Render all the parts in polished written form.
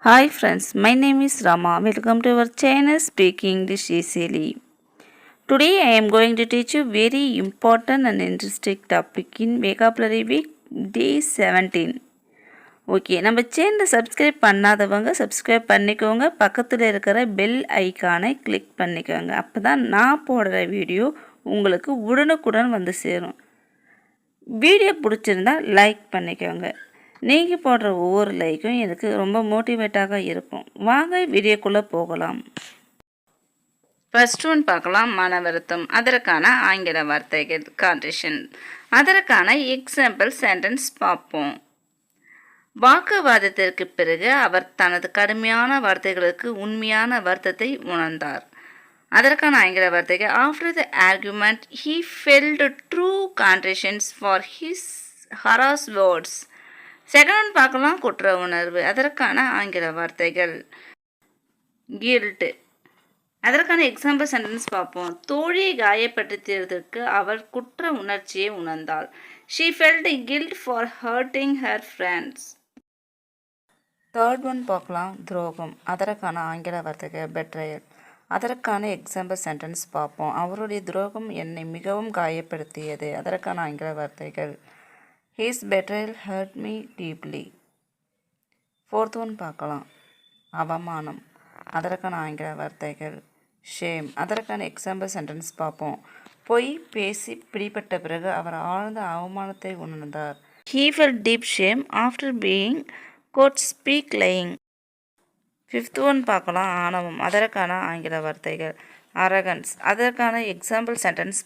Hi friends, my name is Rama. Welcome to our channel Speak English Easily. Today I am going to teach you very important and interesting topic in vocabulary week day 17. Okay, நம்ம சேனலை subscribe பண்ணாதவங்க subscribe பண்ணிக்கோங்க. பக்கத்தில் இருக்கிற bell ஐக்கானை click பண்ணிக்கோங்க. அப்போ தான் நான் போடுற வீடியோ உங்களுக்கு உடனுக்குடன் வந்து சேரும். வீடியோ பிடிச்சிருந்தா லைக் பண்ணிக்கோங்க. நீங்கள் போடுற ஒவ்வொரு லைக்கும் எனக்கு ரொம்ப மோட்டிவேட்டாக இருக்கும். வாங்க வீடியோக்குள்ளே போகலாம். ஃபர்ஸ்ட் ஒன் பார்க்கலாம், மன வருத்தம். அதற்கான ஆங்கில வார்த்தைகள் கான்ட்ரிஷன். அதற்கான எக்ஸாம்பிள் சென்டென்ஸ் பார்ப்போம். வாக்குவாதத்திற்கு பிறகு அவர் தனது கடுமையான வார்த்தைகளுக்கு உண்மையான வருத்தத்தை உணர்ந்தார். அதற்கான ஆங்கில வார்த்தைகள் after the argument he felt true contritions for his harsh words. Second one பார்க்கலாம், குற்ற உணர்வு. அதற்கான ஆங்கில வார்த்தைகள் கில்ட். அதற்கான எக்ஸாம்பிள் சென்டென்ஸ் பார்ப்போம். தோழியை காயப்படுத்தியதற்கு அவள் குற்ற உணர்ச்சியை உணர்ந்தாள். She felt guilt for hurting her friends. Third one பார்க்கலாம், துரோகம். அதற்கான ஆங்கில வார்த்தைகள் பெட்ரையல். அதற்கான எக்ஸாம்பிள் சென்டென்ஸ் பார்ப்போம். அவருடைய துரோகம் என்னை மிகவும் காயப்படுத்தியது. அதற்கான ஆங்கில வார்த்தைகள் His betrayal hurt me deeply. Fourth one பார்க்கலாம், அவமானம். அதற்கான ஆங்கில வார்த்தைகள் ஷேம். அதற்கான எக்ஸாம்பிள் சென்டென்ஸ் பார்ப்போம். பொய் பேசி பிடிபட்ட பிறகு அவர் ஆழ்ந்த அவமானத்தை உணர்ந்தார். He felt deep shame after being caught speak lying. Fifth one பார்க்கலாம், ஆணவம். அதற்கான ஆங்கில வார்த்தைகள் அரகன்ஸ். அதற்கான எக்ஸாம்பிள் சென்டென்ஸ்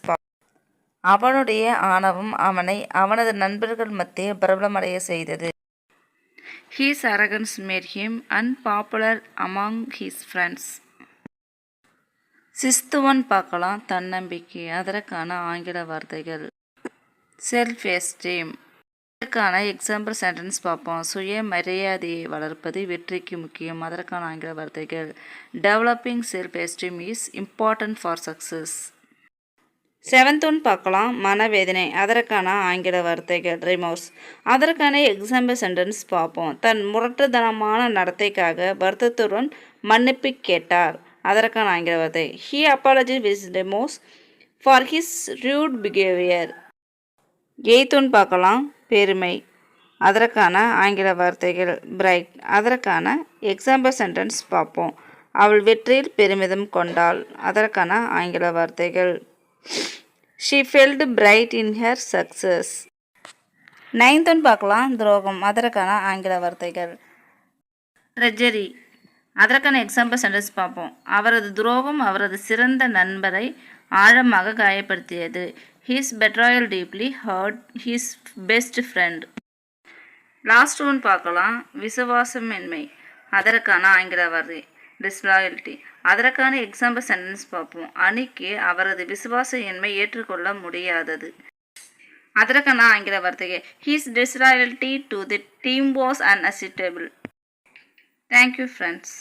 அவனுடைய ஆணவம் அவனை அவனது நண்பர்கள் மத்தியில் பிரபலமடைய செய்தது. His arrogance made him unpopular among his friends. Sixth one பார்க்கலாம், தன்னம்பிக்கை. அதற்கான ஆங்கில வார்த்தைகள் செல்ஃப் எஸ்டீம். அதற்கான எக்ஸாம்பிள் சென்டென்ஸ் பார்ப்போம். சுய மரியாதையை வளர்ப்பது வெற்றிக்கு முக்கியம். அதற்கான ஆங்கில வார்த்தைகள் developing self esteem is important for success. Seventh one பார்க்கலாம், மனவேதனை. அதற்கான ஆங்கில வார்த்தைகள் ரிமோர்ஸ். அதற்கான எக்ஸாம்பிள் சென்டென்ஸ் பார்ப்போம். தன் முரட்டுத்தனமான நடத்தைக்காக வருத்தத்துடன் மன்னிப்பு கேட்டார். அதற்கான ஆங்கில வார்த்தை he apology with remorse for his rude behaviour. Eighth one பார்க்கலாம், பெருமை. அதற்கான ஆங்கில வார்த்தைகள் பிரைட். அதற்கான எக்ஸாம்பிள் சென்டென்ஸ் பார்ப்போம். அவள் வெற்றியில் பெருமிதம் கொண்டாள். அதற்கான ஆங்கில வார்த்தைகள் She felt bright in her success. Ninth one பார்க்கலாம், துரோகம். அதற்கான ஆங்கில வார்த்தைகள் ட்ரெஜரி. அதற்கான எக்ஸாம்பிள் சென்டென்ஸ் பார்ப்போம். அவரது துரோகம் அவரது சிறந்த நண்பரை ஆழமாக காயப்படுத்தியது. His betrayal deeply hurt his best friend. Last one பார்க்கலாம், விசுவாசமின்மை. அதற்கான ஆங்கில வார்த்தை டிஸ்லாயல்ட்டி. அதற்கான எக்ஸாம்பிள் சென்டென்ஸ் பார்ப்போம். அணிக்கு அவரது விசுவாசமின்மை ஏற்றுக்கொள்ள முடியாதது. அதற்கான ஆங்கில வார்த்தைகள் his disloyalty to the team was unacceptable. Thank you friends.